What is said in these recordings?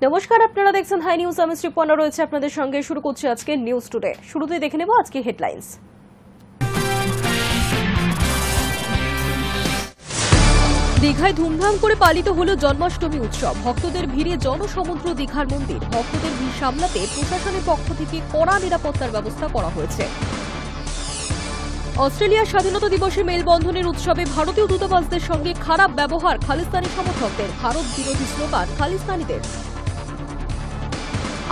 নমস্কার, আপনারা দেখছেন হাই নিউজ। আমি শ্রীপর্ণা রয়েছে আপনাদের সঙ্গে। শুরু করছি আজকে নিউজ টুডে। শুরুতেই দেখে নেব আজকে হেডলাইন্স। দীঘায় ধুমধাম করে পালিত হলো জন্মাষ্টমী উৎসব। ভক্তদের ভিড়ে জনসমুদ্র দীঘার মন্দির। ভক্তদের ভিড় সামলাতে প্রশাসনের পক্ষ থেকে কড়া নিরাপত্তার ব্যবস্থা করা হয়েছে। অস্ট্রেলিয়ার স্বাধীনতা দিবসে মেলবন্ধনের উৎসবে ভারতীয় দূতাবাসদের সঙ্গে খারাপ ব্যবহার খালিস্তানি সমর্থকদের। ভারত বিরোধী স্লোগান খালিস্তানিদের।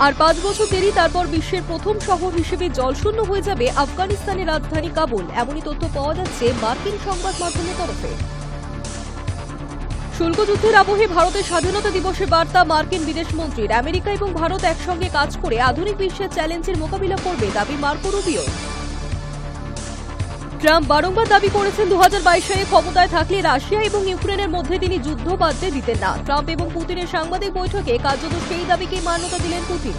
আর 5 বছর দেরি, তারপর বিশ্বের প্রথম শহর হিসেবে জলশূন্য হয়ে যাবে আফগানিস্তানের রাজধানী কাবুল। এমনই তথ্য পাওয়া যাচ্ছে মার্কিন সংবাদ মাধ্যমের তরফে। শুল্ক যুদ্ধের আবহে ভারতের স্বাধীনতা দিবসের বার্তা মার্কিন বিদেশমন্ত্রীর। আমেরিকা এবং ভারত একসঙ্গে কাজ করে আধুনিক বিশ্বের চ্যালেঞ্জের মোকাবিলা করবে, দাবি মার্কো রুবিও। ট্রাম্প বারংবার দাবি করেছেন 2022 সালে ক্ষমতায় থাকলে রাশিয়া এবং ইউক্রেনের মধ্যে তিনি যুদ্ধ বাঁধতে দিতেন না। ট্রাম্প এবং পুতিনের সাংবাদিক বৈঠকে কার্যত সেই দাবিকে মান্যতা দিলেন পুতিন।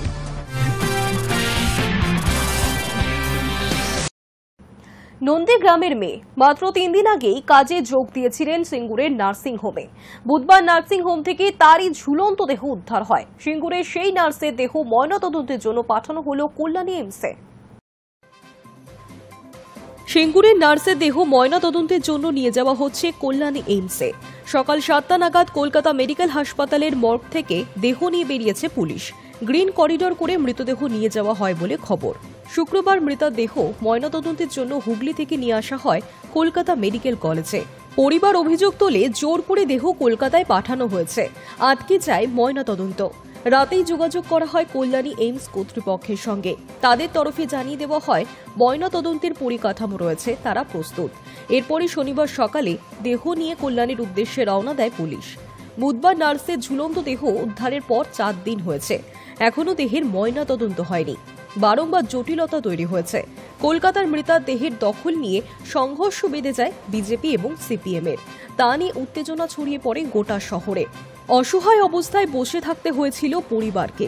নন্দীগ্রামের মেয়ে মাত্র 3 দিন আগেই কাজে যোগ দিয়েছিলেন সিঙ্গুরের নার্সিং হোমে। বুধবার নার্সিং হোম থেকে তারই ঝুলন্ত দেহ উদ্ধার হয়। সিঙ্গুরের সেই নার্সের দেহ ময়নাতদন্তের জন্য পাঠানো হলো কল্যাণী এইমসে। সিঙ্গুরের নার্সের দেহ ময়নাতদন্তের জন্য নিয়ে যাওয়া হচ্ছে কল্যাণী এইমসে। সকাল 7টা নাগাদ কলকাতা মেডিকেল হাসপাতালের মর্গ থেকে দেহ নিয়ে বেরিয়েছে পুলিশ। গ্রিন করিডর করে মৃতদেহ নিয়ে যাওয়া হয় বলে খবর। শুক্রবার মৃতদেহ ময়নাতদন্তের জন্য হুগলি থেকে নিয়ে আসা হয় কলকাতা মেডিকেল কলেজে। পরিবার অভিযোগ তোলে জোর করে দেহ কলকাতায় পাঠানো হয়েছে, আটকে যায় ময়নাতদন্ত। রাতেই যোগাযোগ করা হয় কল্যাণী এইমস কর্তৃপক্ষের সঙ্গে। তাদের তরফে জানিয়ে দেওয়া হয় ময়নাতদন্তের পরিকাঠামো রয়েছে, তারা প্রস্তুত। এরপরই শনিবার সকালে দেহ নিয়ে কল্যাণীর উদ্দেশ্যে রওনা দেয় পুলিশ। বুধবার নার্সের ঝুলন্ত দেহ উদ্ধারের পর 4 দিন হয়েছে, এখনও দেহের ময়নাতদন্ত হয়নি। বারংবার জটিলতা তৈরি হয়েছে। কলকাতার মৃতদেহের দখল নিয়ে সংঘর্ষ বেঁধে যায় বিজেপি এবং সিপিএম-এর। তা নিয়ে উত্তেজনা ছড়িয়ে পড়ে গোটা শহরে। অসহায় অবস্থায় বসে থাকতে হয়েছিল পরিবারকে।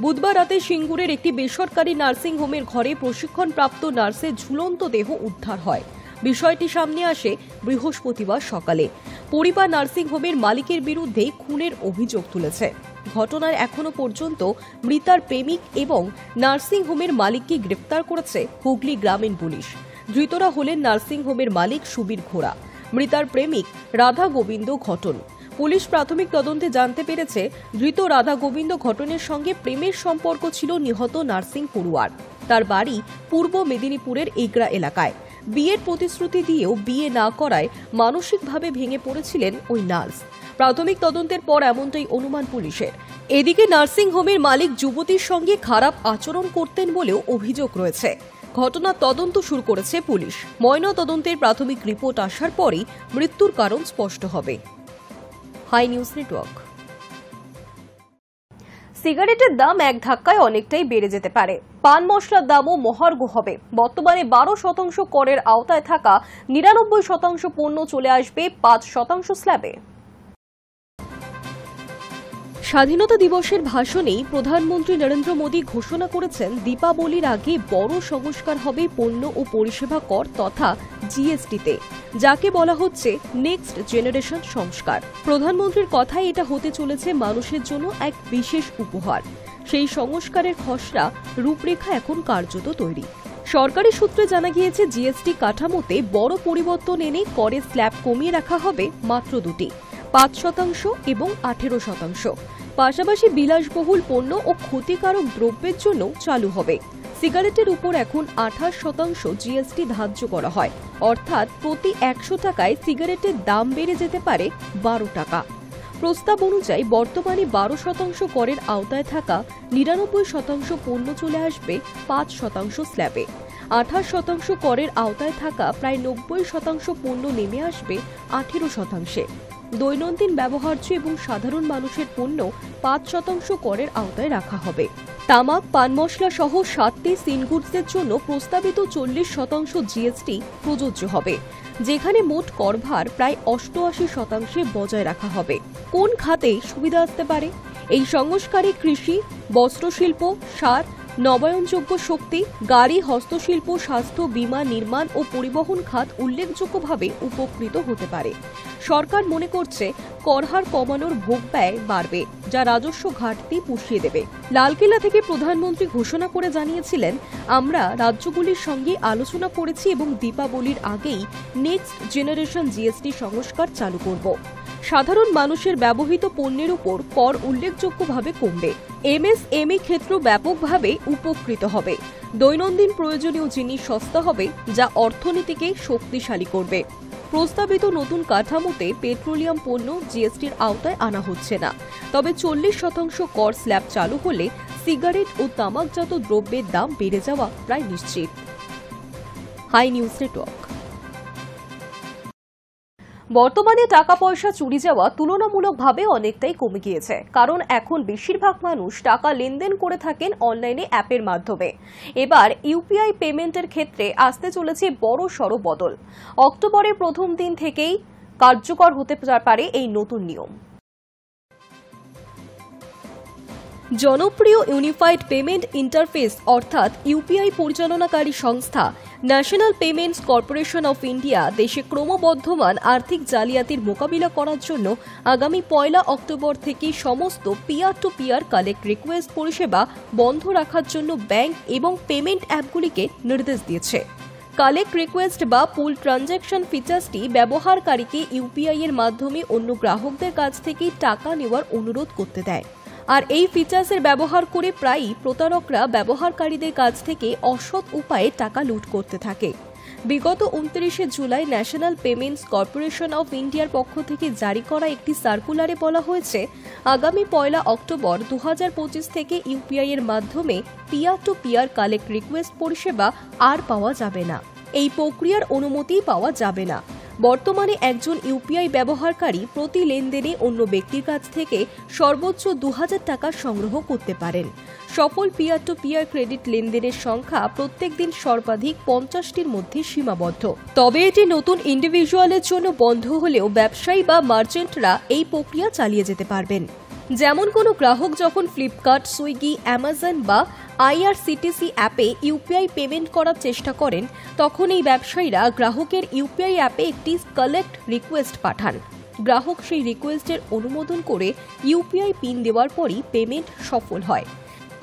বুধবার রাতে সিঙ্গুরের একটি বেসরকারি নার্সিং হোমের ঘরে প্রশিক্ষণপ্রাপ্ত নার্সের ঝুলন্ত দেহ উদ্ধার হয়। বিষয়টি সামনে আসে বৃহস্পতিবার সকালে। পরিবার নার্সিং হোমের মালিকের বিরুদ্ধে খুনের অভিযোগ তুলেছে। ঘটনার এখনো পর্যন্ত মৃতার প্রেমিক এবং নার্সিং হোমের মালিককে গ্রেফতার করেছে হুগলি গ্রামীণ পুলিশ। ধৃতরা হলেন নার্সিং হোমের মালিক সুবীর ঘোড়া, মৃতার প্রেমিক রাধা গোবিন্দ ঘটন। পুলিশ প্রাথমিক তদন্তে জানতে পেরেছে ধৃত রাধা গোবিন্দ ঘটনের সঙ্গে প্রেমের সম্পর্ক ছিল নিহত নার্সিং পড়ুয়ার। তার বাড়ি পূর্ব মেদিনীপুরের এগরা এলাকায়। বিয়ের প্রতিশ্রুতি দিয়েও বিয়ে না করায় মানসিকভাবে ভেঙে পড়েছিলেন ওই নার্স। প্রাথমিক তদন্তের পর এমনটাই অনুমান পুলিশের। এদিকে নার্সিং হোমের মালিক যুবতীর সঙ্গে খারাপ আচরণ করতেন বলেও অভিযোগ রয়েছে। ঘটনার তদন্ত শুরু করেছে পুলিশ। ময়নাতদন্তের প্রাথমিক রিপোর্ট আসার পরই মৃত্যুর কারণ স্পষ্ট হবে। Hi News Network. সিগারেটের দাম এক ধাক্কায় অনেকটাই বেড়ে যেতে পারে। পান মশলার দামও মহার্ঘ হবে। বর্তমানে 12% করের আওতায় থাকা 99% পণ্য চলে আসবে 5% স্ল্যাবে। স্বাধীনতা দিবসের ভাষণেই প্রধানমন্ত্রী নরেন্দ্র মোদী ঘোষণা করেছেন দীপাবলির আগে বড় সংস্কার হবে পণ্য ও পরিষেবা কর তথা জিএসটিতে, যাকে বলা হচ্ছে নেক্সট জেনারেশন সংস্কার। প্রধানমন্ত্রীর কথায় এটা হতে চলেছে মানুষের জন্য এক বিশেষ উপহার। সেই সংস্কারের খসড়া রূপরেখা এখন কার্যত তৈরি। সরকারি সূত্রে জানা গিয়েছে জিএসটি কাঠামোতে বড় পরিবর্তন এনে করের স্ল্যাব কমিয়ে রাখা হবে মাত্র 2টি, 5% এবং 18%। পাশাপাশি বিলাসবহুল পণ্য ও ক্ষতিকারক দ্রব্যের জন্য চালু হবে। সিগারেটের উপর এখন 28% জিএসটি ধার্য করা হয়, অর্থাৎ প্রতি 100 টাকায় সিগারেটের দাম বেড়ে যেতে পারে 12 টাকা। প্রস্তাব অনুযায়ী বর্তমানে 12% করের আওতায় থাকা 99% পণ্য চলে আসবে 5% স্ল্যাবে। 28% করের আওতায় থাকা প্রায় 90% পণ্য নেমে আসবে 18%। দৈনন্দিন ব্যবহার্য এবং সাধারণ মানুষের পণ্য 5% করের আওতায় রাখা হবে। তামাক, পান মশলা সহ 7টি সিনগুডসের জন্য প্রস্তাবিত 40% জিএসটি প্রযোজ্য হবে, যেখানে মোট করভার প্রায় 88% বজায় রাখা হবে। কোন খাতে সুবিধা আসতে পারে? এই সংস্কারে কৃষি, বস্ত্রশিল্প, সার, নবায়নযোগ্য শক্তি, গাড়ি, হস্তশিল্প, স্বাস্থ্য, বীমা, নির্মাণ ও পরিবহন খাত উল্লেখযোগ্যভাবে উপকৃত হতে পারে। সরকার মনে করছে করহার কমানোর ভোগ ব্যয় বাড়বে, যা রাজস্ব ঘাটতি পুষিয়ে দেবে। লালকেল্লা থেকে প্রধানমন্ত্রী ঘোষণা করে জানিয়েছিলেন, আমরা রাজ্যগুলির সঙ্গে আলোচনা করেছি এবং দীপাবলির আগেই নেক্সট জেনারেশন জিএসটি সংস্কার চালু করব। সাধারণ মানুষের ব্যবহৃত পণ্যের উপর কর উল্লেখযোগ্যভাবে কমবে। এমএসএমই ক্ষেত্র ব্যাপকভাবে উপকৃত হবে। দৈনন্দিন প্রয়োজনীয় জিনিস সস্তা হবে, যা অর্থনীতিকে শক্তিশালী করবে। প্রস্তাবিত নতুন কাঠামোতে পেট্রোলিয়াম পণ্য জিএসটির আওতায় আনা হচ্ছে না, তবে 40% কর স্ল্যাব চালু হলে সিগারেট ও তামাকজাত দ্রব্যের দাম বেড়ে যাওয়া প্রায় নিশ্চিত। Hi News Network. বর্তমানে টাকা পয়সা চুরি যাওয়া তুলনামূলকভাবে অনেকটাই কমে গিয়েছে, কারণ এখন বেশিরভাগ মানুষ টাকা লেনদেন করে থাকেন অনলাইনে অ্যাপের মাধ্যমে। এবার ইউপিআই পেমেন্টের ক্ষেত্রে আসতে চলেছে বড়সড় বদল। অক্টোবরের প্রথম দিন থেকেই কার্যকর হতে পারে এই নতুন নিয়ম। জনপ্রিয় ইউনিফাইড পেমেন্ট ইন্টারফেস অর্থাৎ ইউপিআই পরিচালনাকারী সংস্থা national payments corporation of India দেশে ক্রমবর্ধমান আর্থিক জালিয়াতির মোকাবিলা করার জন্য আগামী 1 অক্টোবর থেকে সমস্ত peer to peer collect request পরিষেবা বন্ধ রাখার জন্য ব্যাংক এবং পেমেন্ট অ্যাপগুলিকে নির্দেশ দিয়েছে। কালেক্ট রিকোয়েস্ট বা পুল ট্রানজ্যাকশন ফিচারটি ব্যবহারকারীকে ইউপিআই এর মাধ্যমে অন্য গ্রাহকদের কাছ থেকে টাকা নেওয়ার অনুরোধ করতে দেয়। আর এই ফিচার্সের ব্যবহার করে প্রায়ই প্রতারকরা ব্যবহারকারীদের কাছ থেকে অসৎ উপায়ে টাকা লুট করতে থাকে। বিগত 29 July national payments corporation of ইন্ডিয়ার পক্ষ থেকে জারি করা একটি সার্কুলারে বলা হয়েছে, আগামী 1 অক্টোবর 2025 থেকে ইউপিআই এর মাধ্যমে peer to peer collect request পরিষেবা আর পাওয়া যাবে না। এই প্রক্রিয়ার অনুমতি পাওয়া যাবে না। বর্তমানে একজন ইউপিআই ব্যবহারকারী প্রতি লেনদেনে অন্য ব্যক্তির কাছ থেকে সর্বোচ্চ 2000 টাকা সংগ্রহ করতে পারেন। সফল পিয়ার টু পিয়ার ক্রেডিট লেনদেনের সংখ্যা প্রত্যেক দিন সর্বাধিক 50টির মধ্যে সীমাবদ্ধ। তবে এটি নতুন ইন্ডিভিজুয়ালের জন্য বন্ধ হলেও ব্যবসায়ী বা মার্চেন্টরা এই প্রক্রিয়া চালিয়ে যেতে পারবেন। যেমন কোনো গ্রাহক যখন ফ্লিপকার্ট, সুইগি, অ্যামাজন বা আইআরসিটিসি অ্যাপে ইউপিআই পেমেন্ট করার চেষ্টা করেন, তখন এই ব্যবসায়ীরা গ্রাহকের ইউপিআই অ্যাপে একটি কালেক্ট রিকোয়েস্ট পাঠান। গ্রাহক সেই রিকোয়েস্টের অনুমোদন করে ইউপিআই পিন দেওয়ার পরই পেমেন্ট সফল হয়।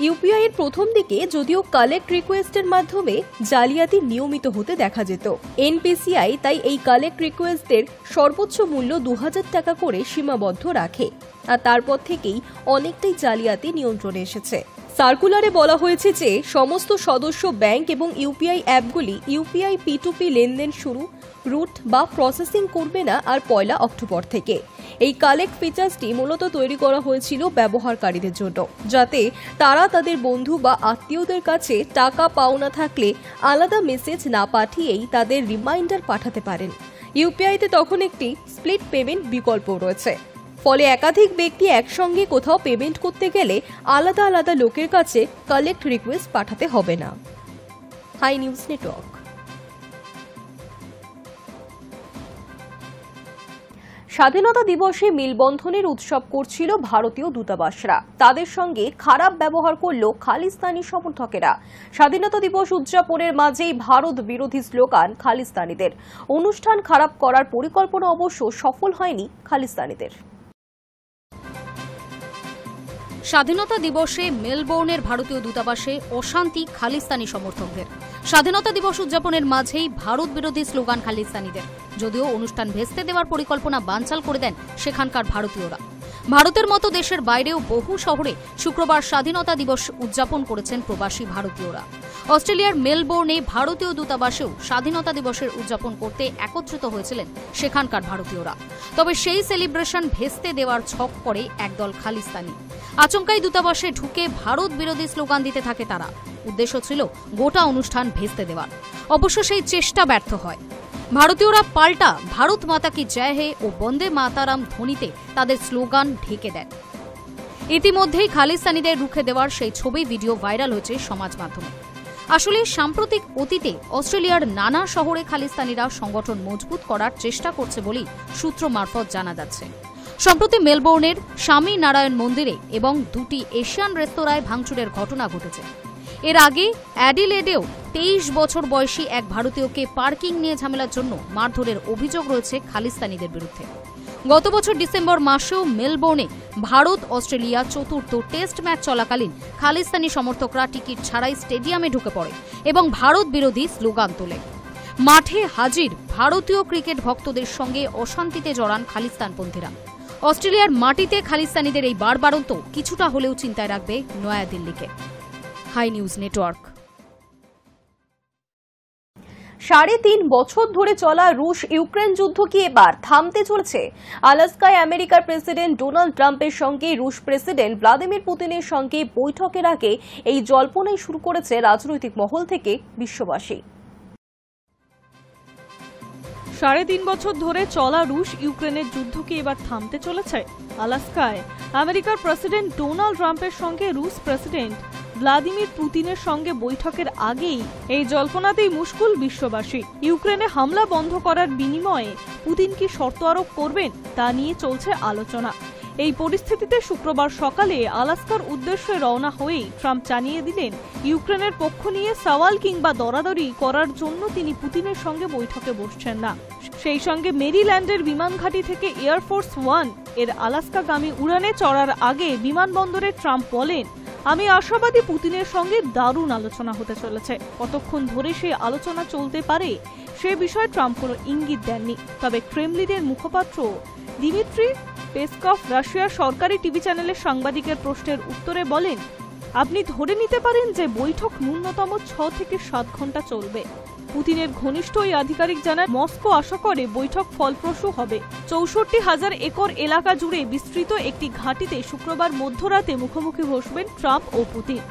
ইউপিআই এর প্রথম দিকে যদিও কালেক্ট রিকোয়েস্টের মাধ্যমে জালিয়াতি নিয়মিত হতে দেখা যেত, এনপিসিআই তাই এই কালেক্ট রিকোয়েস্টের সর্বোচ্চ মূল্য 2000 টাকা করে সীমাবদ্ধ রাখে। আর তারপর থেকেই অনেকটাই জালিয়াতি নিয়ন্ত্রণে এসেছে। সার্কুলারে বলা হয়েছে যে সমস্ত সদস্য ব্যাংক এবং ইউপিআই অ্যাপগুলি ইউপিআই পি2পি লেনদেন শুরু, রুট বা প্রসেসিং করবে না আর 1 অক্টোবর থেকে। এই কালেক্ট ফিচারটি মূলত তৈরি করা হয়েছিল ব্যবহারকারীদের জন্য, যাতে তারা তাদের বন্ধু বা আত্মীয়দের কাছে টাকা পাওনা থাকলে আলাদা মেসেজ না পাঠিয়েই তাদের রিমাইন্ডার পাঠাতে পারেন। ইউপিআইতে তখন একটি স্প্লিট পেমেন্ট বিকল্প রয়েছে, ফলে একাধিক ব্যক্তি একসঙ্গে কোথাও পেমেন্ট করতে গেলে আলাদা আলাদা লোকের কাছে কালেক্ট রিকোয়েস্ট পাঠাতে হবে না। Hi News Network. স্বাধীনতা দিবসে মেলবন্ধনের উৎসব করছিল ভারতীয় দূতাবাসরা। তাদের সঙ্গে খারাপ ব্যবহার করল খালিস্তানি সমর্থকেরা। স্বাধীনতা দিবস উদযাপনের মাঝেই ভারত বিরোধী স্লোগান খালিস্তানিদের। অনুষ্ঠান খারাপ করার পরিকল্পনা অবশ্য সফল হয়নি খালিস্তানিদের। স্বাধীনতা দিবসে মেলবোর্নের ভারতীয় দূতাবাসে অশান্তি খালিস্তানি সমর্থকদের। স্বাধীনতা দিবস উদযাপনের মাঝেই ভারত বিরোধী স্লোগান খালিস্তানিদের। যদিও অনুষ্ঠান ভেস্তে দেওয়ার পরিকল্পনা বানচাল করে দেন সেখানকার ভারতীয়রা। ভারতের মতো দেশের বাইরেও বহু শহরে শুক্রবার স্বাধীনতা দিবস উদযাপন করেছেন প্রবাসী ভারতীয়রা। অস্ট্রেলিয়ার মেলবোর্নে ভারতীয় দূতাবাসেও স্বাধীনতা দিবসের উদযাপন করতে একত্রিত হয়েছিলেন সেখানকার ভারতীয়রা। তবে সেই সেলিব্রেশন ভেস্তে দেওয়ার ছক করে একদল খালিস্তানি। আচমকাই দূতাবাসে ঢুকে ভারত বিরোধী স্লোগান দিতে থাকে তারা। উদ্দেশ্য ছিল গোটা অনুষ্ঠান ভেস্তে দেওয়ার। অবশ্য সেই চেষ্টা ব্যর্থ হয়। ভারতীয়রা পাল্টা ভারত মাতা কি জয় হে ও বন্দে মাতারাম ধ্বনিতে তাদের স্লোগান ঢেকে দেন। ইতিমধ্যেই খালিস্তানিদের রুখে দেওয়ার সেই ছবি ভিডিও ভাইরাল হয়েছে সমাজ মাধ্যমে। আসলে সাম্প্রতিক অতীতে অস্ট্রেলিয়ার নানা শহরে খালিস্তানিরা সংগঠন মজবুত করার চেষ্টা করছে বলেই সূত্র মারফত জানা যাচ্ছে। সম্প্রতি মেলবোর্নের স্বামী নারায়ণ মন্দিরে এবং 2টি এশিয়ান রেস্তোরাঁয় ভাঙচুরের ঘটনা ঘটেছে। এর আগে অ্যাডিলেডেও 23 বছর বয়সী এক ভারতীয়কে পার্কিং নিয়ে ঝামেলার জন্য মারধরের অভিযোগ রয়েছে খালিস্তানিদের বিরুদ্ধে। গত বছর ডিসেম্বর মাসেও মেলবোর্নে ভারত অস্ট্রেলিয়া চতুর্থ টেস্ট ম্যাচ চলাকালীন খালিস্তানি সমর্থকরা টিকিট ছাড়াই স্টেডিয়ামে ঢুকে পড়ে এবং ভারত বিরোধী স্লোগান তোলে। মাঠে হাজির ভারতীয় ক্রিকেট ভক্তদের সঙ্গে অশান্তিতে জড়ান খালিস্তানপন্থীরা। অস্ট্রেলিয়ার মাটিতে খালিস্তানিদের এই বাড়বাড়ন্ত কিছুটা হলেও চিন্তায় রাখবে নয়াদিল্লিকে। High News network. 3.5 বছর ধরে চলা রুশ ইউক্রেন যুদ্ধ কি এবার থামতে চলেছে? আলাস্কায় আমেরিকার প্রেসিডেন্ট ডোনাল্ড ট্রাম্পের সঙ্গে রুশ প্রেসিডেন্ট ভ্লাদিমির পুতিনের সঙ্গে বৈঠকের আগে এই জল্পনাই শুরু করেছে রাজনৈতিক মহল থেকে বিশ্ববাসী। 3.5 বছর ধরে চলা রুশ ইউক্রেনের যুদ্ধ কি এবার থামতে চলেছে? আলাস্কায় আমেরিকার প্রেসিডেন্ট ডোনাল্ড ট্রাম্পের সঙ্গে রুশ প্রেসিডেন্ট ভ্লাদিমির পুতিনের সঙ্গে বৈঠকের আগেই এই জল্পনাতেই মুশকুল বিশ্ববাসী। ইউক্রেনে হামলা বন্ধ করার বিনিময়ে পুতিন কি শর্ত আরোপ করবেন তা নিয়ে চলছে আলোচনা। এই পরিস্থিতিতে শুক্রবার সকালে আলাস্কার উদ্দেশ্যে রওনা হয়েই ট্রাম্প জানিয়ে দিলেন ইউক্রেনের পক্ষ নিয়ে সওয়াল কিংবা দরাদরি করার জন্য তিনি পুতিনের সঙ্গে বৈঠকে বসছেন না। সেই সঙ্গে মেরিল্যান্ডের বিমান ঘাঁটি থেকে এয়ারফোর্স 1 এর আলাস্কাগামী উড়ানে চড়ার আগে বিমানবন্দরে ট্রাম্প বলেন, আমি আশাবাদী পুতিনের সঙ্গে দারুণ আলোচনা হতে চলেছে। কতক্ষণ ধরে সেই আলোচনা চলতে পারে সে বিষয়ে ট্রাম্প কোনো ইঙ্গিত দেননি। তবে ক্রেমলিনের মুখপাত্র দিমিত্রি পেসকভ রাশিয়ার সরকারি টিভি চ্যানেলের সাংবাদিকের প্রশ্নের উত্তরে বলেন, আপনি ধরে নিতে পারেন যে বৈঠক ন্যূনতম 6 থেকে 7 ঘন্টা চলবে। পুতিনের ঘনিষ্ঠ ওই আধিকারিক জানান, মস্কো আশা করে বৈঠক ফলপ্রসূ হবে। 64,000 একর এলাকা জুড়ে বিস্তৃত একটি ঘাঁটিতে শুক্রবার মধ্যরাতে মুখোমুখি বসবেন ট্রাম্প ও পুতিন।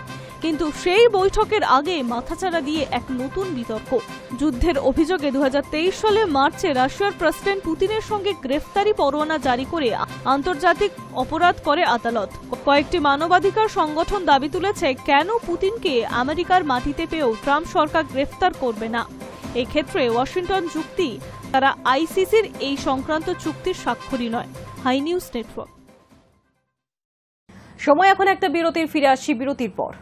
কিন্তু সেই বৈঠকের আগে মাথাচাড়া দিয়ে এক নতুন বিতর্ক। যুদ্ধের অভিযোগে 2023 সালে মার্চে রাশিয়ার প্রেসিডেন্ট পুতিনের সঙ্গে গ্রেফতারি পরোয়ানা জারি করে আন্তর্জাতিক অপরাধ করে আদালত। কয়েকটি মানবাধিকার সংগঠন দাবি তুলেছে, কেন পুতিনকে আমেরিকার মাটিতে পেয়েও ট্রাম্প সরকার গ্রেফতার করবে না। এক্ষেত্রে ওয়াশিংটন যুক্তি, তারা আইসিসির এই সংক্রান্ত চুক্তির স্বাক্ষরী নয়। Hi News Network. সময় এখন একটা বিরতির, ফিরে আসছি বিরতির পর।